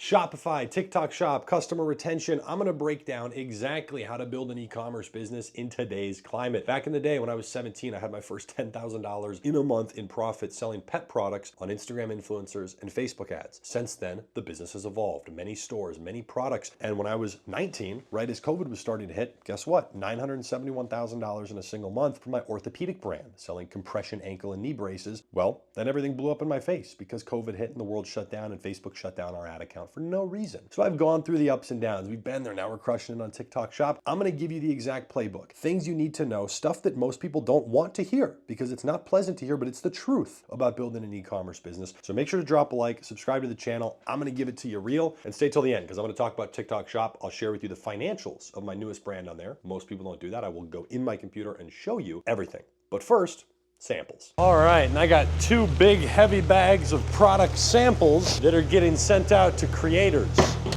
Shopify, TikTok Shop, customer retention. I'm gonna break down exactly how to build an e-commerce business in today's climate. Back in the day when I was 17, I had my first $10,000 in a month in profit selling pet products on Instagram influencers and Facebook ads. Since then, the business has evolved. Many stores, many products. And when I was 19, right as COVID was starting to hit, guess what? $971,000 in a single month for my orthopedic brand, selling compression ankle and knee braces. Well, then everything blew up in my face because COVID hit and the world shut down and Facebook shut down our ad account for no reason. So I've gone through the ups and downs. We've been there. Now we're crushing it on TikTok Shop. I'm going to give you the exact playbook. Things you need to know, stuff that most people don't want to hear because it's not pleasant to hear, but it's the truth about building an e-commerce business. So make sure to drop a like, subscribe to the channel. I'm going to give it to you real, and stay till the end because I'm going to talk about TikTok Shop. I'll share with you the financials of my newest brand on there. Most people don't do that. I will go in my computer and show you everything. But first, samples. All right, and I got 2 big heavy bags of product samples that are getting sent out to creators.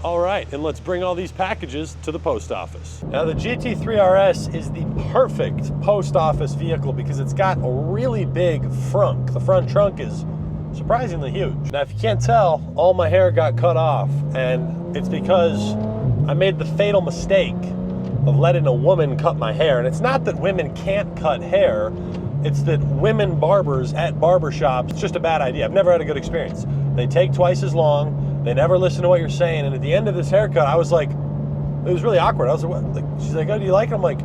All right, and let's bring all these packages to the post office. Now the GT3 RS is the perfect post office vehicle because it's got a really big frunk. The front trunk is surprisingly huge. Now if you can't tell, all my hair got cut off, and it's because I made the fatal mistake of letting a woman cut my hair. And it's not that women can't cut hair, it's that women barbers at barbershops, it's just a bad idea. I've never had a good experience. They take twice as long, they never listen to what you're saying, and at the end of this haircut, I was like, it was really awkward. I was like, she's like, oh, do you like it? I'm like,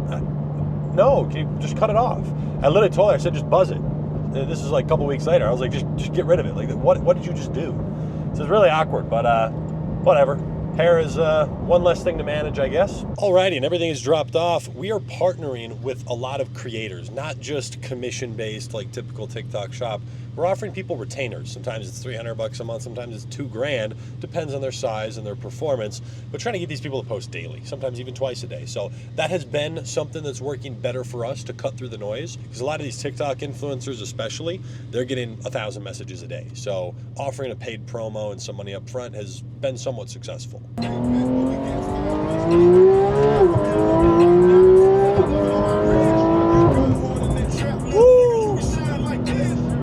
no, can you just cut it off? I literally told her, I said, just buzz it. And this is like a couple weeks later. I was like, just get rid of it. Like, what did you just do? So it's really awkward, but whatever. Hair is one less thing to manage, I guess. Alrighty, and everything is dropped off. We are partnering with a lot of creators, not just commission-based like typical TikTok Shop. We're offering people retainers. Sometimes it's $300 a month, sometimes it's $2,000, depends on their size and their performance, but trying to get these people to post daily, sometimes even twice a day. So that has been something that's working better for us to cut through the noise, because a lot of these TikTok influencers especially, they're getting 1,000 messages a day. So offering a paid promo and some money up front has been somewhat successful.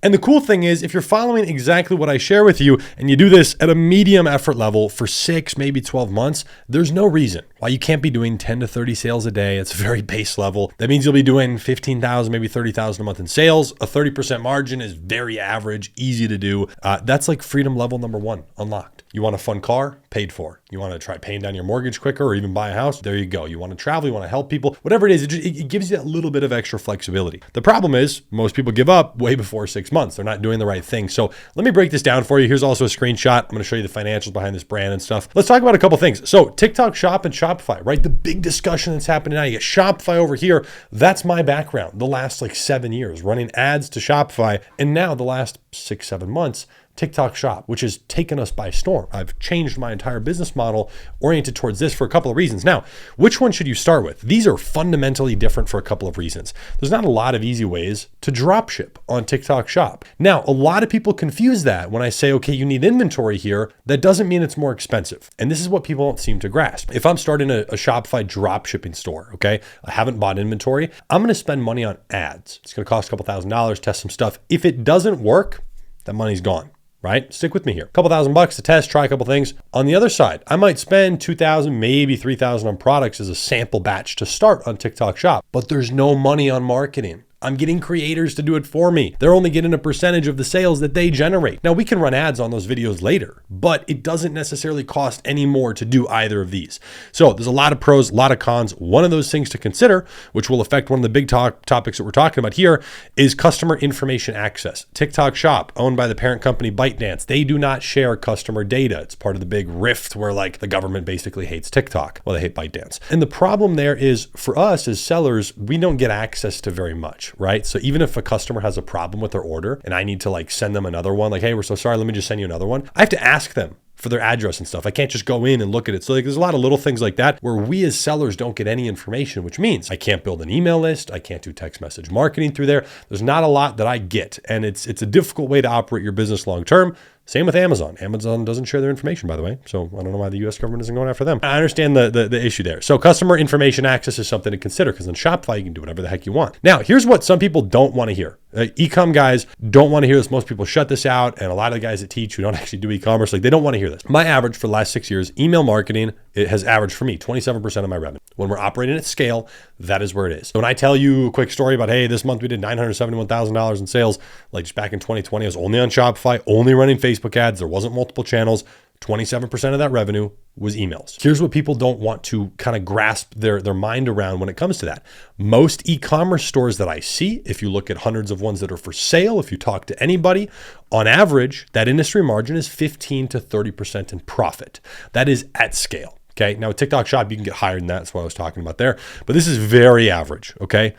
And the cool thing is, if you're following exactly what I share with you and you do this at a medium effort level for 6, maybe 12 months, there's no reason why you can't be doing 10 to 30 sales a day. It's very base level. That means you'll be doing 15,000, maybe 30,000 a month in sales. A 30% margin is very average, easy to do. That's like freedom level number 1 unlocked. You want a fun car? Paid for. You want to try paying down your mortgage quicker or even buy a house? There you go. You want to travel, you want to help people, whatever it is, it gives you that little bit of extra flexibility. The problem is most people give up way before 6 months. They're not doing the right thing. So let me break this down for you. Here's also a screenshot. I'm going to show you the financials behind this brand and stuff. Let's talk about a couple things. So TikTok Shop and Shopify, right? The big discussion that's happening now. You get Shopify over here. That's my background. The last like 7 years running ads to Shopify. And now the last 6, 7 months, TikTok Shop, which has taken us by storm. I've changed my entire business model oriented towards this for a couple of reasons. Now, which one should you start with? These are fundamentally different for a couple of reasons. There's not a lot of easy ways to drop ship on TikTok Shop. Now, a lot of people confuse that when I say, okay, you need inventory here. That doesn't mean it's more expensive. And this is what people don't seem to grasp. If I'm starting a Shopify drop shipping store, okay, I haven't bought inventory, I'm going to spend money on ads. It's going to cost a couple $1,000s, test some stuff. If it doesn't work, that money's gone. Right? Stick with me here. A couple $1,000 to test, try a couple things. On the other side, I might spend $2,000, maybe $3,000 on products as a sample batch to start on TikTok Shop, but there's no money on marketing. I'm getting creators to do it for me. They're only getting a percentage of the sales that they generate. Now we can run ads on those videos later, but it doesn't necessarily cost any more to do either of these. So there's a lot of pros, a lot of cons. One of those things to consider, which will affect one of the big topics that we're talking about here, is customer information access. TikTok Shop, owned by the parent company ByteDance, they do not share customer data. It's part of the big rift where like the government basically hates TikTok. Well, they hate ByteDance. And the problem there is for us as sellers, we don't get access to very much. Right? So even if a customer has a problem with their order and I need to like send them another one, like, hey, we're so sorry, let me just send you another one. I have to ask them for their address and stuff. I can't just go in and look at it. So like, there's a lot of little things like that where we as sellers don't get any information, which means I can't build an email list. I can't do text message marketing through there. There's not a lot that I get. And it's a difficult way to operate your business long-term. Same with Amazon. Amazon doesn't share their information, by the way. So I don't know why the US government isn't going after them. I understand the issue there. So customer information access is something to consider because on Shopify, you can do whatever the heck you want. Now, here's what some people don't want to hear. E-com guys don't want to hear this. Most people shut this out. And a lot of the guys that teach who don't actually do e-commerce, like they don't want to hear this. My average for the last 6 years, email marketing, it has averaged for me 27% of my revenue. When we're operating at scale, that is where it is. So when I tell you a quick story about, hey, this month we did $971,000 in sales, like just back in 2020, I was only on Shopify, only running Facebook ads. There wasn't multiple channels. 27% of that revenue was emails. Here's what people don't want to kind of grasp their mind around when it comes to that. Most e-commerce stores that I see, if you look at hundreds of ones that are for sale, if you talk to anybody, on average, that industry margin is 15 to 30% in profit. That is at scale. Okay. Now with Tik Tok Shop, you can get higher than that. That's what I was talking about there. But this is very average. Okay.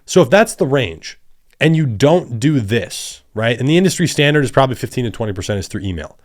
So if that's the range and you don't do this, right? And the industry standard is probably 15 to 20% is through email.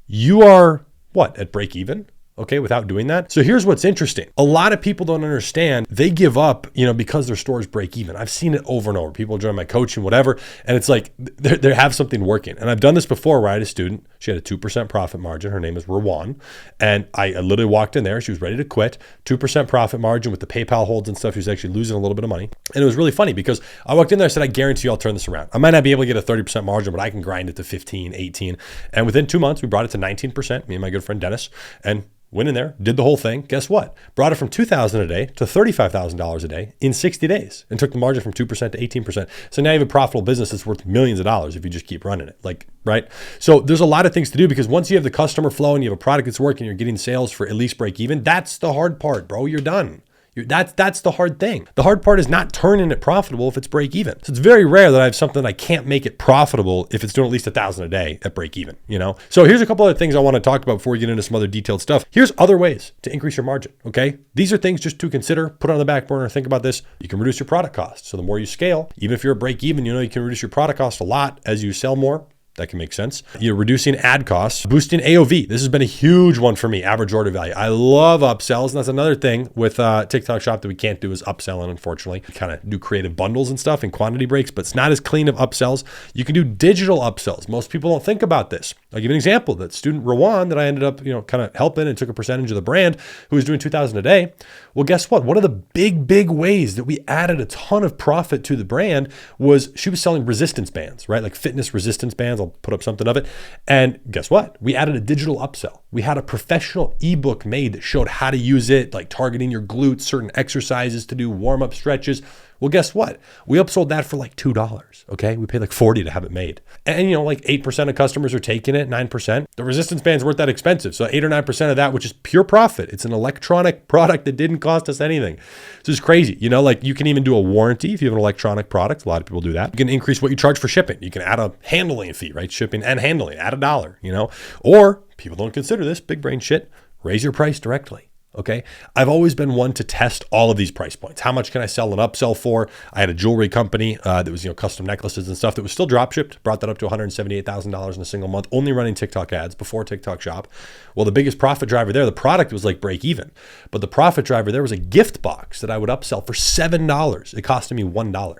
You are what, at break even? Okay, without doing that. So here's what's interesting. A lot of people don't understand. They give up, because their stores break even. I've seen it over and over. People join my coaching, whatever. And it's like, they have something working. And I've done this before where I had a student. She had a 2% profit margin. Her name is Rawan. And I literally walked in there. She was ready to quit. 2% profit margin with the PayPal holds and stuff. She was actually losing a little bit of money. And it was really funny because I walked in there. I said, I guarantee you I'll turn this around. I might not be able to get a 30% margin, but I can grind it to 15, 18. And within 2 months, we brought it to 19%, me and my good friend Dennis. And went in there, did the whole thing. Guess what? Brought it from $2,000 a day to $35,000 a day in 60 days and took the margin from 2% to 18%. So now you have a profitable business that's worth millions of dollars if you just keep running it. Right? So there's a lot of things to do because once you have the customer flow and you have a product that's working, you're getting sales for at least break even. That's the hard part, bro. You're done. That's the hard thing. The hard part is not turning it profitable if it's break even. So it's very rare that I have something I can't make it profitable if it's doing at least $1,000 a day at break even, So here's a couple other things I want to talk about before we get into some other detailed stuff. Here's other ways to increase your margin, okay? These are things just to consider, put on the back burner, think about this. You can reduce your product cost. So the more you scale, even if you're at break even, you can reduce your product cost a lot as you sell more. That can make sense. You're reducing ad costs, boosting AOV. This has been a huge one for me, average order value. I love upsells. And that's another thing with Tik Tok Shop that we can't do is upselling, unfortunately. We kind of do creative bundles and stuff and quantity breaks, but it's not as clean of upsells. You can do digital upsells. Most people don't think about this. I'll give you an example. That student Rawan that I ended up, kind of helping and took a percentage of the brand who was doing $2,000 a day. Well, guess what? One of the big ways that we added a ton of profit to the brand was she was selling resistance bands, right? Like fitness resistance bands. I'll put up something of it. And guess what? We added a digital upsell. We had a professional ebook made that showed how to use it, like targeting your glutes, certain exercises to do warm-up stretches. Well, guess what? We upsold that for like $2, okay? We paid like $40 to have it made. And like 8% of customers are taking it, 9%. The resistance bands weren't that expensive. So 8 or 9% of that, which is pure profit. It's an electronic product that didn't cost us anything. So it's crazy. Like you can even do a warranty if you have an electronic product. A lot of people do that. You can increase what you charge for shipping. You can add a handling fee, right? Shipping and handling, add $1, Or people don't consider this, big brain shit, raise your price directly. Okay. I've always been one to test all of these price points. How much can I sell an upsell for? I had a jewelry company that was, custom necklaces and stuff that was still drop shipped, brought that up to $178,000 in a single month, only running TikTok ads before Tik Tok Shop. Well, the biggest profit driver there, the product was like break even, but the profit driver there was a gift box that I would upsell for $7. It costed me $1.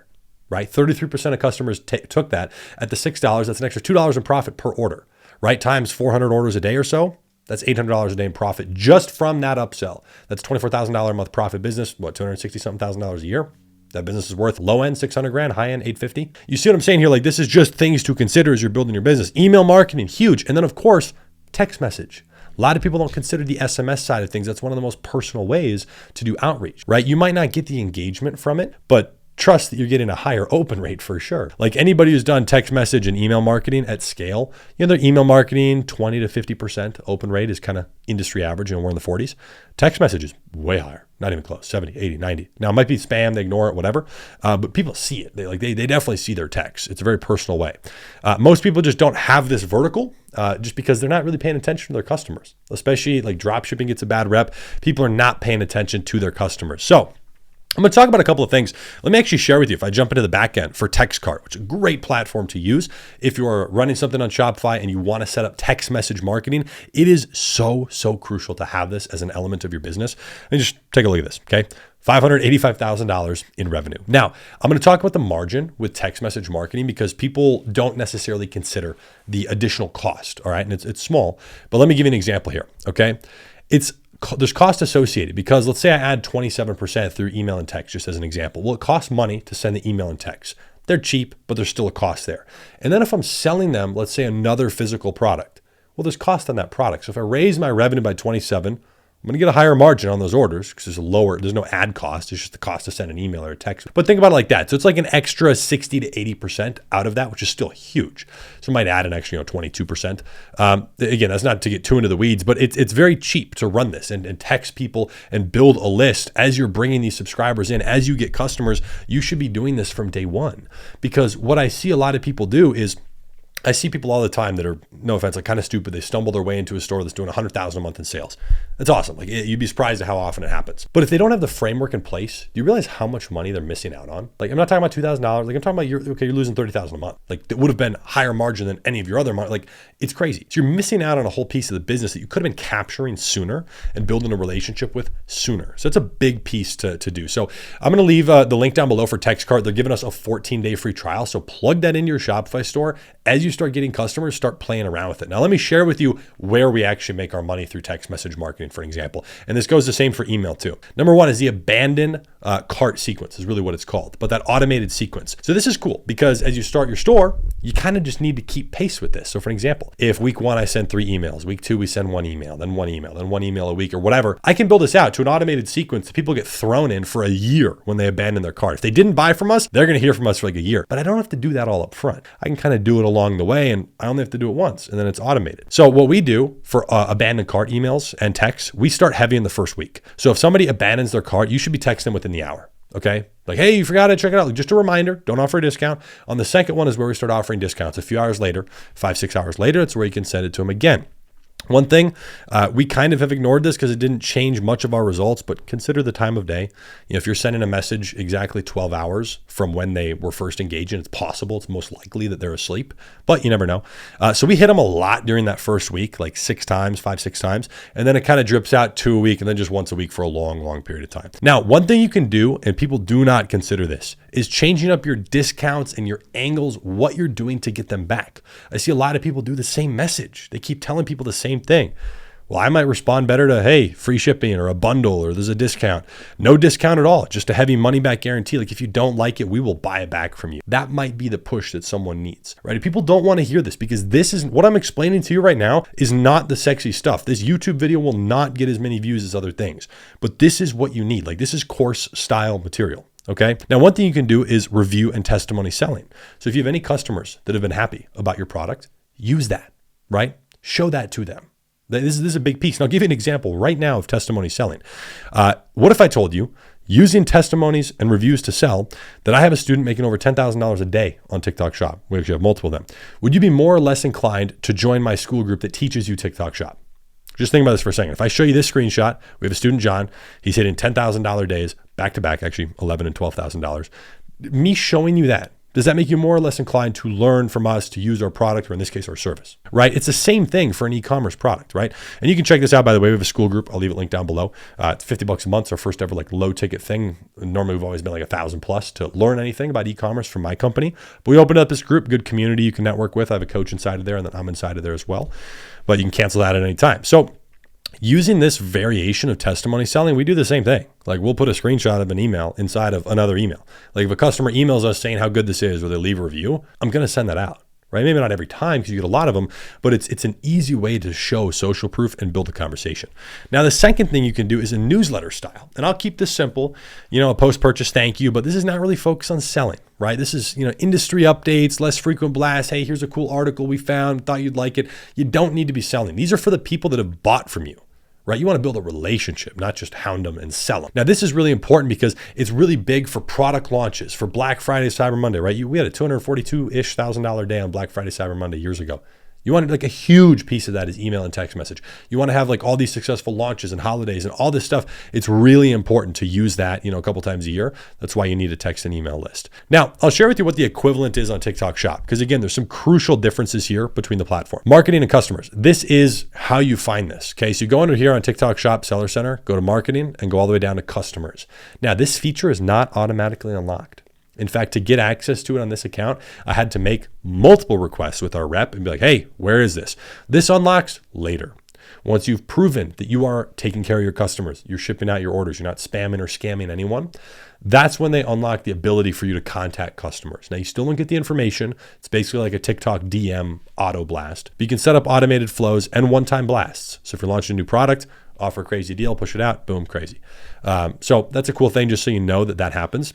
Right? 33% of customers took that at the $6. That's an extra $2 in profit per order, right? Times 400 orders a day or so. That's $800 a day in profit just from that upsell. That's $24,000 a month profit business. What, $260,000 a year? That business is worth low end 600 grand, high end 850. You see what I'm saying here? Like this is just things to consider as you're building your business. Email marketing, huge. And then of course, text message. A lot of people don't consider the SMS side of things. That's one of the most personal ways to do outreach, right? You might not get the engagement from it, but trust that you're getting a higher open rate for sure. Like anybody who's done text message and email marketing at scale, their email marketing, 20 to 50% open rate is kind of industry average. We're in the 40s. Text message is way higher, not even close, 70, 80, 90. Now it might be spam, they ignore it, whatever. But people see it. They definitely see their text. It's a very personal way. Most people just don't have this vertical just because they're not really paying attention to their customers, especially like drop shipping gets a bad rep. People are not paying attention to their customers. So I'm going to talk about a couple of things. Let me actually share with you, if I jump into the back end for TextCart, which is a great platform to use. If you're running something on Shopify and you want to set up text message marketing, it is so crucial to have this as an element of your business. And just take a look at this, okay? $585,000 in revenue. Now, I'm going to talk about the margin with text message marketing because people don't necessarily consider the additional cost, all right? And it's small, but let me give you an example here, okay? There's cost associated because let's say I add 27% through email and text, just as an example. Well, it costs money to send the email and text. They're cheap, but there's still a cost there. And then if I'm selling them, let's say another physical product, well, there's cost on that product. So if I raise my revenue by 27, I'm going to get a higher margin on those orders because there's no ad cost. It's just the cost to send an email or a text. But think about it like that. So it's like an extra 60 to 80% out of that, which is still huge. So I might add an extra, 22%. Again, that's not to get too into the weeds, but it's very cheap to run this and text people and build a list as you're bringing these subscribers in. As you get customers, you should be doing this from day one, because what I see a lot of people do is I see people all the time that are, no offense, like kind of stupid. They stumble their way into a store that's doing $100,000 a month in sales. That's awesome. Like you'd be surprised at how often it happens. But if they don't have the framework in place, do you realize how much money they're missing out on? Like I'm not talking about $2,000. Like I'm talking about you're losing $30,000 a month. Like it would have been higher margin than any of your other like it's crazy. So you're missing out on a whole piece of the business that you could have been capturing sooner and building a relationship with sooner. So it's a big piece to do. So I'm going to leave the link down below for TextCart. They're giving us a 14-day free trial. So plug that into your Shopify store. As you start getting customers, start playing around with it. Now, let me share with you where we actually make our money through text message marketing, for example. And this goes the same for email too. Number one is the abandoned cart sequence is really what it's called, but that automated sequence. So this is cool because as you start your store, you kind of just need to keep pace with this. So for example, if week 1, I send 3 emails, week 2, we send 1 email, then 1 email, then 1 email a week or whatever, I can build this out to an automated sequence that people get thrown in for a year when they abandon their cart. If they didn't buy from us, they're going to hear from us for like a year, but I don't have to do that all up front. I can kind of do it along the way and I only have to do it once and then it's automated. So what we do for abandoned cart emails and texts, we start heavy in the first week. So if somebody abandons their cart, you should be texting them within the hour. Okay. Like, hey, you forgot it. Check it out. Just a reminder. Don't offer a discount. On the second one is where we start offering discounts. A few hours later, 5-6 hours later, it's where you can send it to them again. One thing, we kind of have ignored this because it didn't change much of our results, but consider the time of day. If you're sending a message exactly 12 hours from when they were first engaging, it's possible, it's most likely that they're asleep, but you never know. So we hit them a lot during that first week, like 6 times, 5-6 times, and then it kind of drips out 2 a week and then just once a week for a long, long period of time. Now, one thing you can do, and people do not consider this, is changing up your discounts and your angles, what you're doing to get them back. I see a lot of people do the same message. They keep telling people the same thing. Well, I might respond better to, hey, free shipping or a bundle or there's a discount. No discount at all, just a heavy money back guarantee. Like if you don't like it, we will buy it back from you. That might be the push that someone needs, right? People don't want to hear this because this is what I'm explaining to you right now is not the sexy stuff. This YouTube video will not get as many views as other things, but this is what you need. Like this is course style material. Okay. Now, one thing you can do is review and testimony selling. So if you have any customers that have been happy about your product, use that, right? Show that to them. This is a big piece. And I'll give you an example right now of testimony selling. What if I told you using testimonies and reviews to sell that I have a student making over $10,000 a day on TikTok Shop? We actually have multiple of them. Would you be more or less inclined to join my school group that teaches you TikTok Shop? Just think about this for a second. If I show you this screenshot, we have a student, John, he's hitting $10,000 days back to back, actually $11,000 and $12,000. Me showing you that, does that make you more or less inclined to learn from us to use our product, or in this case, our service, right? It's the same thing for an e-commerce product, right? And you can check this out, by the way. We have a school group. I'll leave it linked down below. It's $50 a month. It's our first ever like low ticket thing. Normally we've always been like 1,000 plus to learn anything about e-commerce from my company. But we opened up this group, good community you can network with. I have a coach inside of there and then I'm inside of there as well. But you can cancel that at any time. So using this variation of testimony selling, we do the same thing. Like we'll put a screenshot of an email inside of another email. Like if a customer emails us saying how good this is or they leave a review, I'm going to send that out, right? Maybe not every time because you get a lot of them, but it's an easy way to show social proof and build a conversation. Now, the second thing you can do is a newsletter style. And I'll keep this simple, a post-purchase thank you, but this is not really focused on selling, right? This is, industry updates, less frequent blasts. Hey, here's a cool article we found, thought you'd like it. You don't need to be selling. These are for the people that have bought from you. Right? You want to build a relationship, not just hound them and sell them. Now, this is really important because it's really big for product launches, for Black Friday, Cyber Monday, right? We had a $242,000-ish day on Black Friday, Cyber Monday years ago. You want like a huge piece of that is email and text message. You want to have like all these successful launches and holidays and all this stuff. It's really important to use that, a couple times a year. That's why you need a text and email list. Now, I'll share with you what the equivalent is on TikTok Shop, because again, there's some crucial differences here between the platform. Marketing and customers. This is how you find this. Okay, so you go under here on TikTok Shop Seller Center, go to marketing and go all the way down to customers. Now, this feature is not automatically unlocked. In fact, to get access to it on this account, I had to make multiple requests with our rep and be like, hey, where is this? This unlocks later. Once you've proven that you are taking care of your customers, you're shipping out your orders, you're not spamming or scamming anyone, that's when they unlock the ability for you to contact customers. Now, you still don't get the information. It's basically like a TikTok DM auto blast. But you can set up automated flows and one-time blasts. So if you're launching a new product, offer a crazy deal, push it out, boom, crazy. So that's a cool thing, just so you know that happens.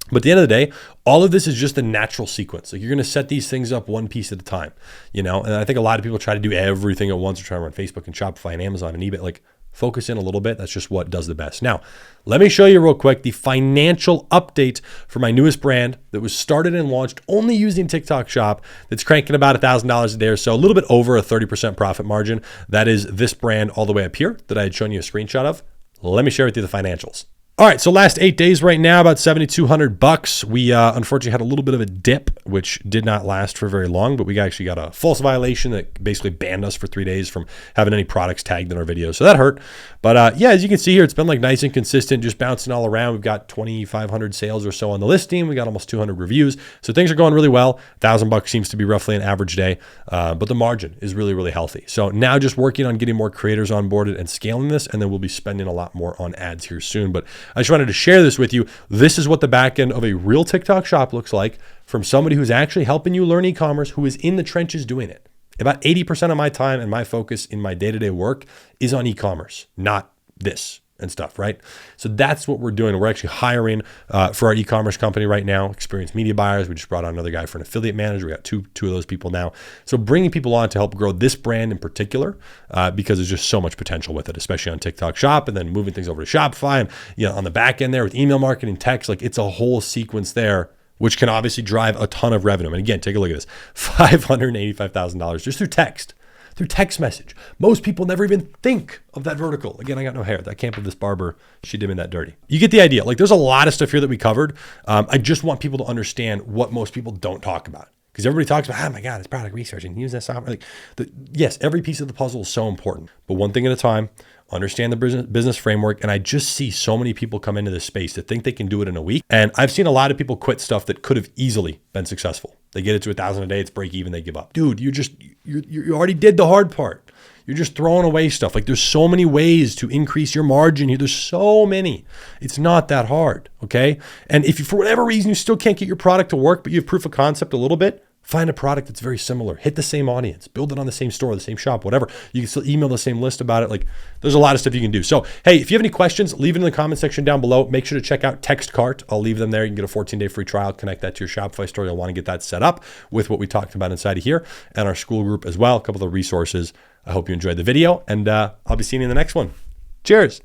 But at the end of the day, all of this is just a natural sequence. Like, you're going to set these things up one piece at a time, and I think a lot of people try to do everything at once, or try to run Facebook and Shopify and Amazon and eBay. Like, focus in a little bit. That's just what does the best. Now, let me show you real quick the financial update for my newest brand that was started and launched only using TikTok Shop, that's cranking about $1,000 a day or so, a little bit over a 30% profit margin. That is this brand all the way up here that I had shown you a screenshot of. Let me share with you the financials. All right, so last 8 days right now, about $7,200. We unfortunately had a little bit of a dip, which did not last for very long, but we actually got a false violation that basically banned us for 3 days from having any products tagged in our videos. So that hurt. But as you can see here, it's been like nice and consistent, just bouncing all around. We've got 2,500 sales or so on the listing. We got almost 200 reviews. So things are going really well. $1,000 seems to be roughly an average day, but the margin is really, really healthy. So now just working on getting more creators onboarded and scaling this, and then we'll be spending a lot more on ads here soon. But I just wanted to share this with you. This is what the back end of a real TikTok shop looks like from somebody who's actually helping you learn e-commerce, who is in the trenches doing it. About 80% of my time and my focus in my day-to-day work is on e-commerce, not this and stuff, right? So that's what we're doing. We're actually hiring for our e-commerce company right now, experienced media buyers. We just brought on another guy for an affiliate manager. We got two of those people now. So bringing people on to help grow this brand in particular, because there's just so much potential with it, especially on TikTok Shop, and then moving things over to Shopify, and on the back end there with email marketing, text, like it's a whole sequence there, which can obviously drive a ton of revenue. And again, take a look at this, $585,000 just through text. Through text message. Most people never even think of that vertical. Again, I got no hair. I can't believe this barber, she did me that dirty. You get the idea. Like, there's a lot of stuff here that we covered. I just want people to understand what most people don't talk about. Because everybody talks about, oh my God, it's product research and use that software. Yes, every piece of the puzzle is so important, but one thing at a time. Understand the business framework. And I just see so many people come into this space that think they can do it in a week. And I've seen a lot of people quit stuff that could have easily been successful. They get it to 1,000 a day, it's break even, they give up. Dude, you already did the hard part. You're just throwing away stuff. Like, there's so many ways to increase your margin here. There's so many. It's not that hard, okay? And if you, for whatever reason, you still can't get your product to work, but you have proof of concept a little bit, find a product that's very similar, hit the same audience, build it on the same store, the same shop, whatever. You can still email the same list about it. Like, there's a lot of stuff you can do. So, hey, if you have any questions, leave it in the comment section down below. Make sure to check out TextCart. I'll leave them there. You can get a 14-day free trial, connect that to your Shopify store. You'll want to get that set up with what we talked about inside of here, and our school group as well, a couple of resources. I hope you enjoyed the video, and I'll be seeing you in the next one. Cheers.